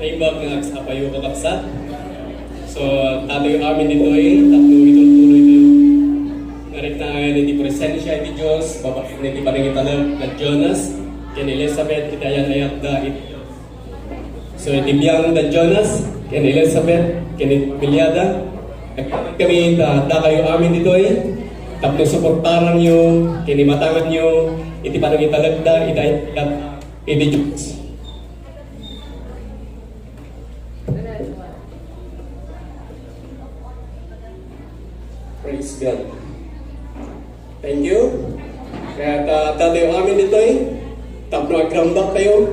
naimbag nga sa payo kakapsat. So, tatayo amin dito tapno itong tuloy ito. Ngarit na ngayon, hindi presensya iti Diyos, babakit na iti paringitalab na Jonas, ken Elizabeth, kita yan ayat da ito. So, iti biyang da Jonas, ken Elizabeth, ken Bilyada, kami da kayo amin dito tapno suportaran nyo, kinimatangan nyo, iti paringitalab da, iti Diyos. Praise God. Thank you. Kaya tatayo amin dito tapno agrambak kayo,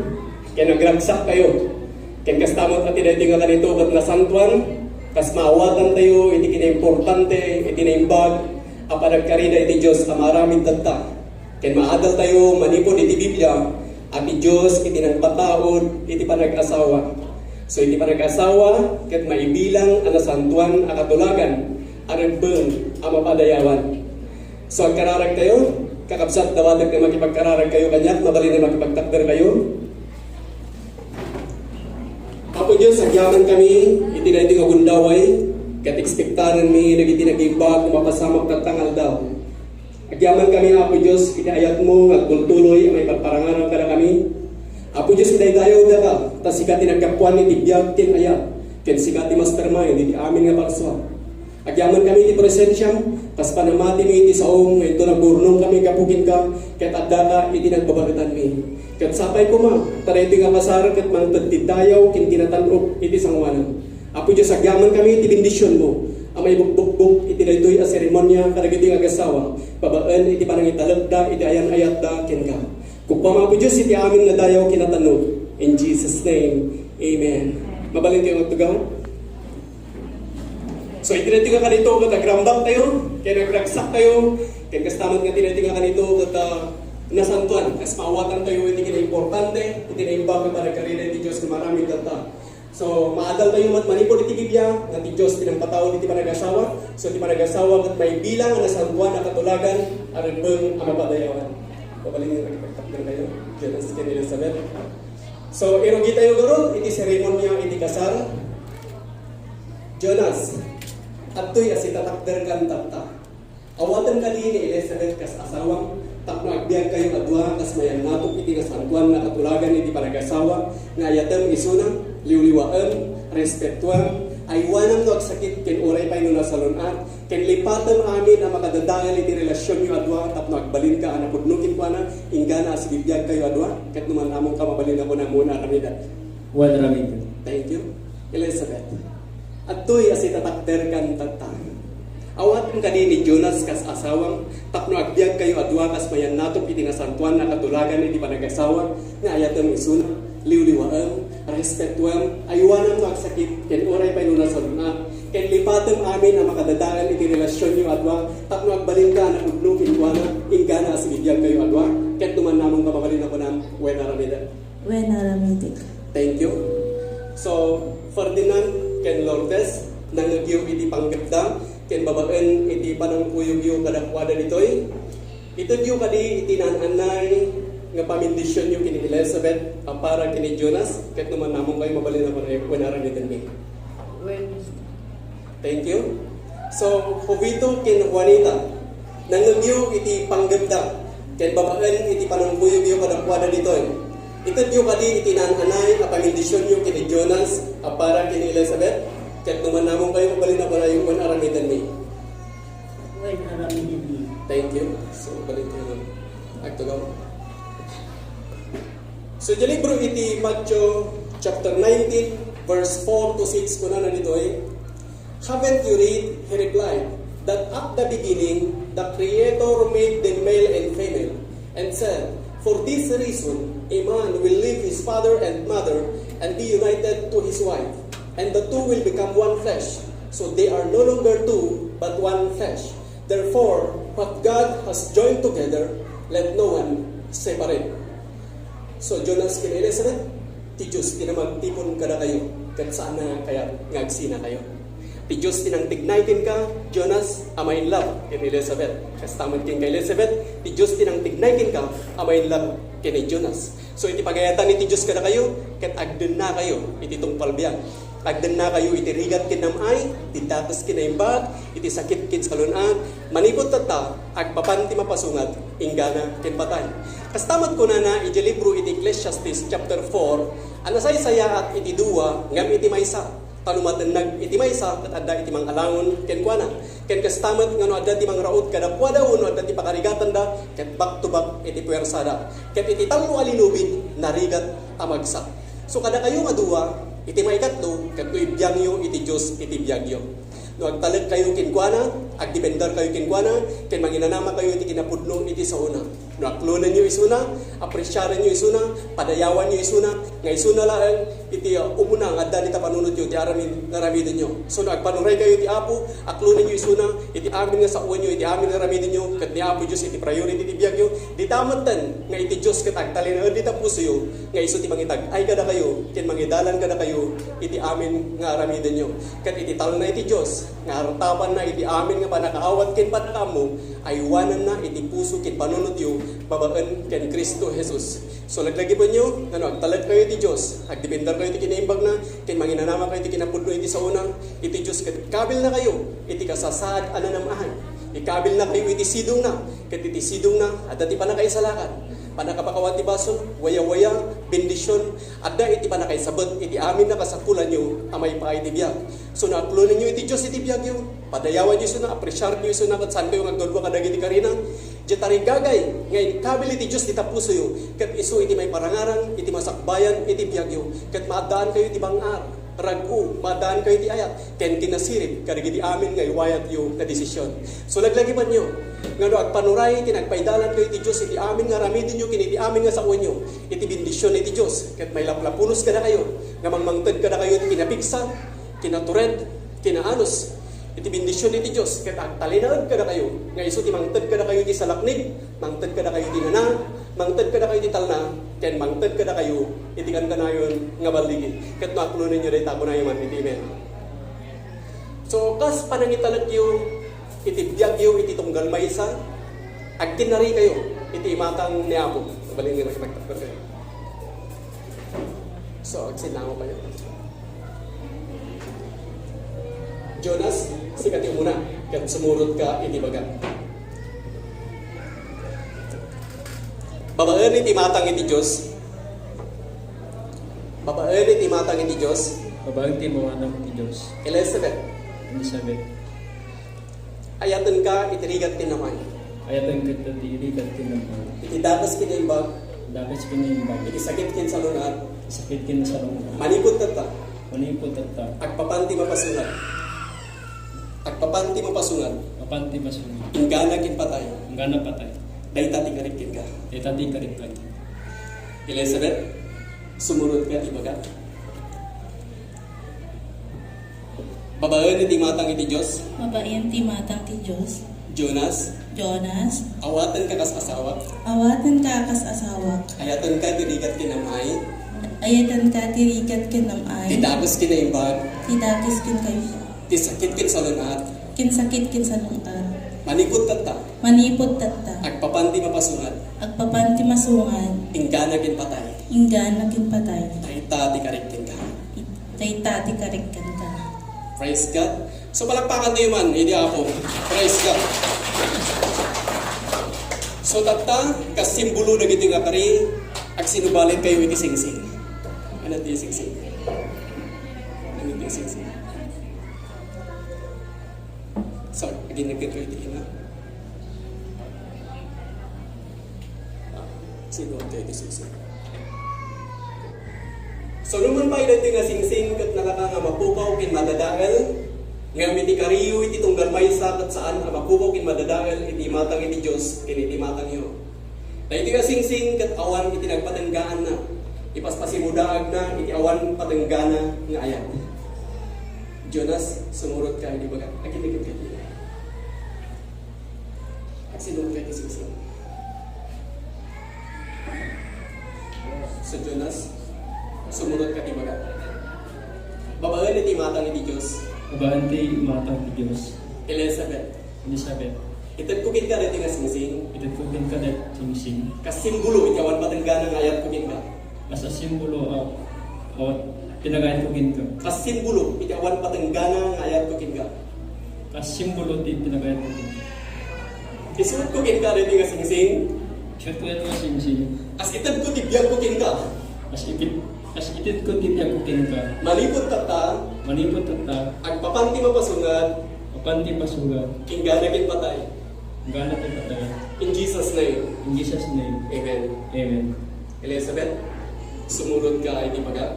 kaya nagragsak kayo. Kaya kastamot at tinay nga kanito kat na santuan, kas maawatan tayo, iti kina-importante, iti naimbag, apanagkarida iti Diyos, amaraming tagta. Kaya maadal tayo, manipod iti Biblia, at iti Diyos, iti nagpataod, iti panag-asawa. So iti panag-asawa, kaya maibilang ang nasantuan, akatulagan, aragbeng ang mapadayawan. So ang kararag kayo, kakabsat dawadag na makipagkararag kayo kanyak, mabali na makipagtakder kayo. Apo Diyos, agyaman kami, itinay agundaway, kat ekspektaran mi, nagiti nagimbag, mapasamag tatangal daw. Agyaman kami, Apo Diyos, inaayat mo, agtultuloy, may pagparangaran ka na kami. Apo Diyos, dayo da ka, tas sikati nagkapuan ni tibiyag, kin ayat, kin sikati mastermind, hindi amin nga parswa. Agyaman kami di presensyam, kas panamati mi iti saong, ito nagburnong kami kapukin ka, kat adda ka, iti nagbabagatan mi. Kat sapay ko ma, tariti nga pasarag kat mangtagtid dayaw, kin kinatanrop, iti sangwanan. Apo Diyos, agyaman kami iti bendisyon mo, amay bukbukbuk, iti daytoy a seremonya, karagiti nga gasawa, babaan, iti panangitalagda, iti ayan-ayat da, kin ka. Kung pa Apo Diyos, iti amin nga dayaw kinatanog. In Jesus' name, Amen. Mabalin kayo magtugaw? So itinatinga ka nito kat agrambak tayo, kaya nagragsak tayo, kaya kastamat nga tinatinga ka nito kat nasantuan, kas maawatan tayo, hindi kina-importante, hindi na-imbag para karina iti Diyos na maraming data. So maadal tayo manipod iti Biblia, nga ti Diyos pinangpataon iti panag-asawa, so iti panag-asawa kat may bilang na nasantuan na katulagan, aragbeng ang mapadayawan. Pabalingin na nakipagtakdan kayo, Jonas ken Elizabeth. So irogi tayo garo, iti seremonya iti kasal. Jonas, ato'y asitatakder kan tapta. Awatan ka ni Elizabeth kas asawang, tapno agbiag kayo adwa kas mayan natok iti nasantuan na katulagan iti panag-asawa, nga ayatem isuna, liwliwaan, respetuan, aywanam no agsakit ken oray pay no nasalunat, ken lipatan amin ang makadadangal iti relasyon yo adwa, tapno agbalin ka anapudnukin ko na, ingana asibibiyag kayo adwa, ket numan among kamabalin ako na muna ramida. One ramid. Thank you, Elizabeth. Ato'y asitatakder kan tagta. Awatin ka ni Jonas kas asawang, tapno agbiag kayo adwa kas mayan natok iti nasantuan na katulagan iti panag-asawa, nga ayatem isuna, liwliwaan, respetuan, aywanan no agsakit, ken oray pay no nasalunat, ken lipatan amin ang makadadagan iti relasyon nyo adwa, tapno agbalin ka na udnukin ko na, ingana asibibiyag kayo adwa, ken tuman namong kamabalin ako ng Buena Ramida. Buena Ramida. Thank you. So, Ferdinand ken Lourdes, nangagyo iti panggapda, ken babaen iti panangkuyog-yo kadakwada ditoy. Ito diyo kadi iti nananay nga pamindisyon yo kini Elizabeth para kini Jonas, ket naman namong kayo mabalin ako na kunaran dito ni. Thank you. So, Jovito ken Juanita, nangagyo iti panggapda, ken babaen iti panangkuyog-yo kadakwada ditoy. Ito diyo kadi iti nananay nga pamindisyon yo kini Jonas para kini Elizabeth, ket naman namong kayo mabalin ako na yung kunaran dito ni. Thank you. So, balik ko nun. Agtugaw. So, yung libro iti Matthew chapter 19, verse 4 to 6 ko na dito Haven't you read? He replied, that at the beginning, the Creator made them male and female, and said, for this reason, a man will leave his father and mother and be united to his wife, and the two will become one flesh. So they are no longer two, but one flesh. Therefore, what God has joined together, let no one separate. So, Jonas ken Elizabeth, ti Diyos, tinamagtipon ka na kayo, kat saan na kaya ngagsina kayo. Ti Diyos, tinangtignitin ka, Jonas, amayin love ken Elizabeth. Kastamad ken ka Elizabeth, ti Diyos, tinangtignitin ka, amayin love kini Jonas. So iti pagayatan iti Diyos kada kayo, ket agden na kayo iti tungpal biyag. Agden na kayo iti rigat kinamay, iti datas kinaimbag, iti sakit kin salunan, manipot tata, agpapanti mapasungat, inggana kin patay. Kastamat ko na iti libro iti Ecclesiastes chapter 4, anasay saya at iti duwa, ngam iti maysa. Tanumatan nag iti maysa ket adda iti mangalangon ken kuana ken kastamet ngano adda ti mangraut kada puada uno adda ti pakarigatan da ket back to back iti puwersada ket iti tallo alinubid narigat amagsa. So kada kayo nga duwa iti maikatlo ket ibiyangyo iti Dios iti biyagyo. No agtalag kayo ken kuana, agdependar kayo ken kuana, ken manginanama kayo iti kinapudno iti sauna. No aklonan nyo isuna, apresyaran nyo isuna, padayawan nyo isuna, nga isuna lang iti umuna nga adda nita panunod nyo iti aramin nga ramidin nyo. So no agpanuray kayo iti Apo, aklonan nyo isuna, iti amin nga sauan nyo, iti amin nga ramidin nyo, ket ni Apo Dios iti priority iti biyagyo, di tamatan nga iti Dios ket agtalinaed iti puso nga isu ti mangitag ay kada kayo, ken mangidalan kada kayo iti amin nga ramidin nyo. Ket iti talna iti Dios nga hartapan na iti amin nga panakaawat ken panakamo ay wanan na iti puso ken panunod yo babaen ken Kristo Jesus. So laglagi po nyo, agtalag kayo iti Diyos, agdependar kayo iti kinaimbag na, ken manginanama kayo iti kinapudno iti saunang, iti Diyos ket kabil na kayo, iti kasasaad ananamahan. Ikabil na kayo iti sidong na, ket iti sidong na, adda ti panakaisalakan. Panakapakawan ti baso, waya-waya, bendisyon, adda iti panakaisabot, iti amin na kasakulan nyo, amay pa iti biyag. So naaklunan nyo iti Diyos iti biyag nyo, padayawan nyo iso na, apresyar nyo iso na, kat saan kayo ngagdolwa kadagiti karina, jatari gagay, ngayon kabil iti Diyos ita puso yo, kat iso iti may parangaran, iti masakbayan, iti biyag yo, kat maadaan kayo iti bangar, ragu, maadaan kayo iti ayat, ken kinasirip, kadagiti amin nga iwayat yo na desisyon. So laglagi pa nyo, nga no agpanuray, kinagpaidalan kayo iti Diyos, iti amin nga ramidin nyo, kin iti amin nga sakuan nyo, iti bendisyon iti Diyos, kat may lapunos ka na kayo, nga mangmangtad ka na kayo iti kinapigsa, kinatured, kinaanos, iti bendisyon iti Diyos, ket agtalinaed kada kayo, nga isu ti mangted kada kayo iti salaknig, mangted kada kayo iti nana, mangted kada kayo iti talna, ken mangted kada kayo iti kankanayon nga baligi. Ket maaklunan nyo dayta ko na man iti amen. So kas panangitalag yo iti biyagyo iti tunggal maysa, agtinari kayo iti imatang ni Apo. Balin nga nagtakper kayo. So agsinamo kayo. Jonas, sikat yung muna, kat sumurot ka iti baga. Babaen iti matang iti Diyos. Babaen iti matang iti Diyos. Babaeng ti matang iti Diyos. Elizabeth. Elizabeth. Ayatan ka iti rigat tinamay. Ayatan ka iti rigat tinamay. Iti datas kinaimbag. Dapat kinaimbag. Iti sakit kin salunat. Sakit kin salunat. Manipot tata. Manipot tata. Agpapanti mapasunat. Agpapanti mapasungat. Papanti masungat. Inggana kin patay. Inggana patay. Dayta ti karipkin ka. Dayta ti karipkin. Elizabeth, sumurot ka ibaga. Babaen iti matang iti Diyos. Babaen ti matang ti Diyos. Jonas, Jonas, awatan ka kas asawa. awatan ka kas asawa. Ayatan ka dirigat kinamay. Ayatan ka tirigat ken namay. Tidagos kinaimbag. Tidagis ken kayo. Ti sakit kin salunat. Ken sakit ken salungan. Manikot tata. Manipot tatta. Agpapanti mapasungat. Agpapanti masungan. Inggana kin patay. Inggana ken patay. Dayta ti karipkin ka. Dayta ti karikkan ka. Praise God. So palakpakan tayo man, hindi ako. Praise God. So tata, kasimbolo na gito nga kari, ag sinubalin kayo iti singsing. Ano iti singsing? Ano iti singsing? So, ginagin kayo iti ina. Sinuot kayo iti singsing. So, naman pa ilan nga singsing kat nakaka nga mapukaw kin madadael, nga iti kariyo iti tunggal maysa kat saan nga mapukaw kin madadael iti matang iti Diyos kin iti matang iyo. Na iti nga singsing kat awan iti nagpatenggaan na, ipaspasimudaag na iti awan patenggana nga ayat. Jonas, sumurot ka, di ba ka? Aginigit ka din. At sinunod ka iti singsing. So Jonas, sumunod ka tibaga. Babaen iti matang iti Diyos. Babaeng ti matang iti Diyos. Elizabeth. Elizabeth. Itad kukin ka dito nga singsing. Itad ko kin ka dat singsing. Kasimbolo iti awan patenggana nga ayat kukin ka. Asa simbolo o pinagayan ko kin ka. Kasimbolo iti awan patenggana nga ayat kukin ka. Kas simbolo ti pinagayan ko kin ka. Isuot kukin ka dito nga singsing. Shot ko yan nga singsing. As itad ko tibiyag kukin ka. As itid ko ti ko kin ka. Malipot tata. Manipot tata. Agpapanti mapasungan. Kapanti pasuga. Kinggana kin patay. Gana ti patay. In Jesus' name. In Jesus name. Amen. Amen. Elizabeth, sumunod ka iti paga.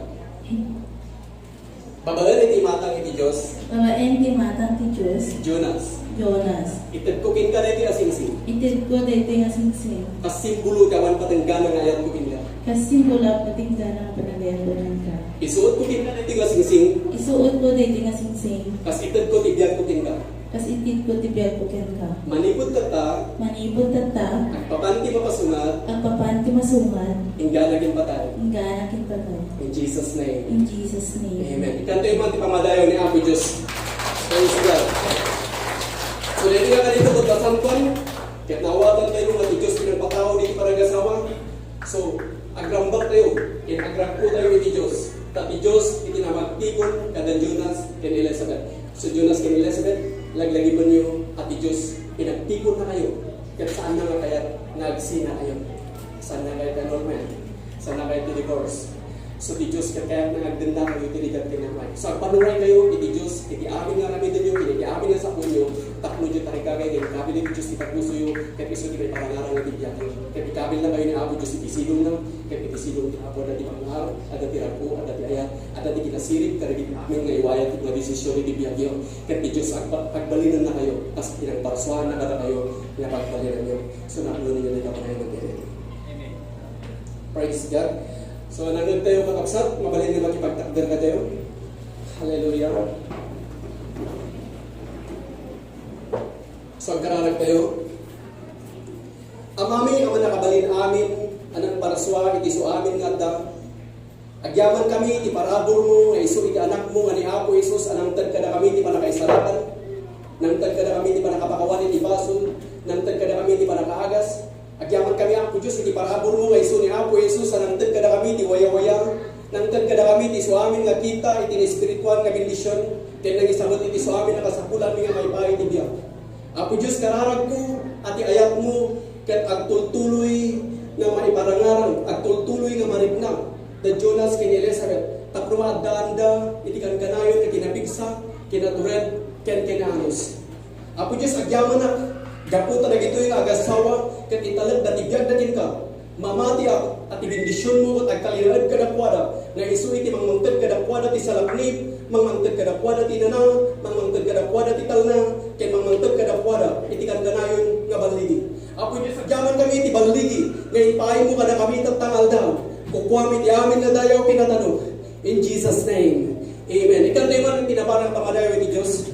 Babae iti matang iti Diyos. Babaen ti matang ti Diyos, Jonas. Jonas. Itad kukin ka iti asingsing. Itid ko dito nga singsing. Kasimbolo ka awan patenggana nga ayat kukin ka. Kasi mula patingga ng panagayan ka. Isuot kukin ka iti nga singsing. Isuot ko dito nga singsing. Kas itad ko tibiyag kukin ka. Kasi itid ko tibiyag ko ken ka. Manipod tata. Manipod tata, Agpapanti mapasungat. ang papanti masungan, Inggana kin patay. ang gana kin patay. In Jesus' name. In Jesus' name. Amen. Ikanto yung mga pamadayo ni Apo Diyos. Praise God. So, dahil nga kanito kung kasampan, kahit nawatan tayo ng ati Diyos, pinagpakaw dito para gasawa. So, agrambak tayo. Agrag po tayo iti Diyos. Tati Diyos, itinamagtikon kada Jonas ken Elizabeth. So, Jonas ken Elizabeth, laglagi ba niyo ati Diyos, pinagtikon na kayo. Kahit saan na nga kaya nagsina kayo. Saan na kayo ka-normal. Saan na kayo divorce. So, ti Diyos, kaya nagdenda kayo, tinigat kinamay. So, ang panuray kayo, iti Diyos, iti amin nga kami din yung, iti amin nga sa punyo, takno dyan tarikagay, iti kabil iti Diyos, iti puso yung, kahit iso di may parangarang iti biyak yung, kahit ikabil lang kayo ni Apo Diyos, iti silong lang, kahit iti silong ti Apo, adati pangar, adati rapo, adati ayat, adati kinasirip, karagit amin nga iwayat, iti nga desisyon, iti biyak yung, kahit iti Diyos, pagbalinan na kayo, tas pinagparsuhan na kada kayo, nga pagbalinan nyo. So, naklo ninyo na kayo mag-edit. Praise God. So, nanood tayo kakapsat, mabalin na makipagtakder ka tayo. Hallelujah. So, agkararag tayo. Amami, ang nakabalin amin, anang paraswa, iti so amin nga da. Agyaman kami, iti parabor mo, nga iso iti anak mo, nga ni Apo Isus, anang tad kada kami, iti panakaisarapan. Nang tad kada kami, iti panakapakawan, iti bason. Nang tad kada kami, iti panakaagas. Agyaman kami Apo Diyos, iti parabor mo, nga iso ni Apo Isus, nangtad kada kami, iti waya-waya, nangtad kada kami, iti suamin nga kita, iti espiritual nga bendisyon, kaya nang isabot iti suamin nga kasapulan, nga may bahay iti biyak. Apo Diyos, kararag ko, ati ayat mo, kat agtultuloy nga maiparangaran, agtultuloy nga maribnang, da Jonas ken Elizabeth, tapno adda iti kankanayon nga kinabigsa, kinatured, ken kinanos. Apo Diyos, agyaman na, gaputa na gito yung agasawa, kat italag na tigag na ka. Mamati ako, at ibindisyon mo at agkalirad ka na puwada, na isu iti mangmangtad ka na puwada ti salaknib, mangmangtad ka na puwada ti nanang, mangmangtad ka na puwada ti talna, kaya mangmangtad ka na puwada, iti kandanayon nga baligi. Apo Diyos, agyaman kami iti baligi, nga ipahay mo ka na kami tatangal daw, kukuha iti amin na dayaw pinatanong. In Jesus' name, Amen. Ikantay man ang tinabarang pamadayo iti Diyos.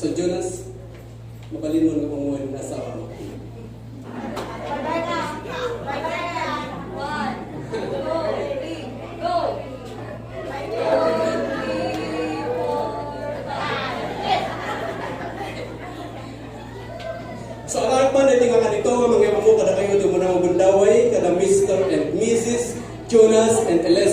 So Jonas, mabalin mo na kung mo yung asawa mo. So ang harapan na tinga kanito, mga mga kada kayo ito muna mabundaway, kada Mr. and Mrs. Jonas and Elizabeth.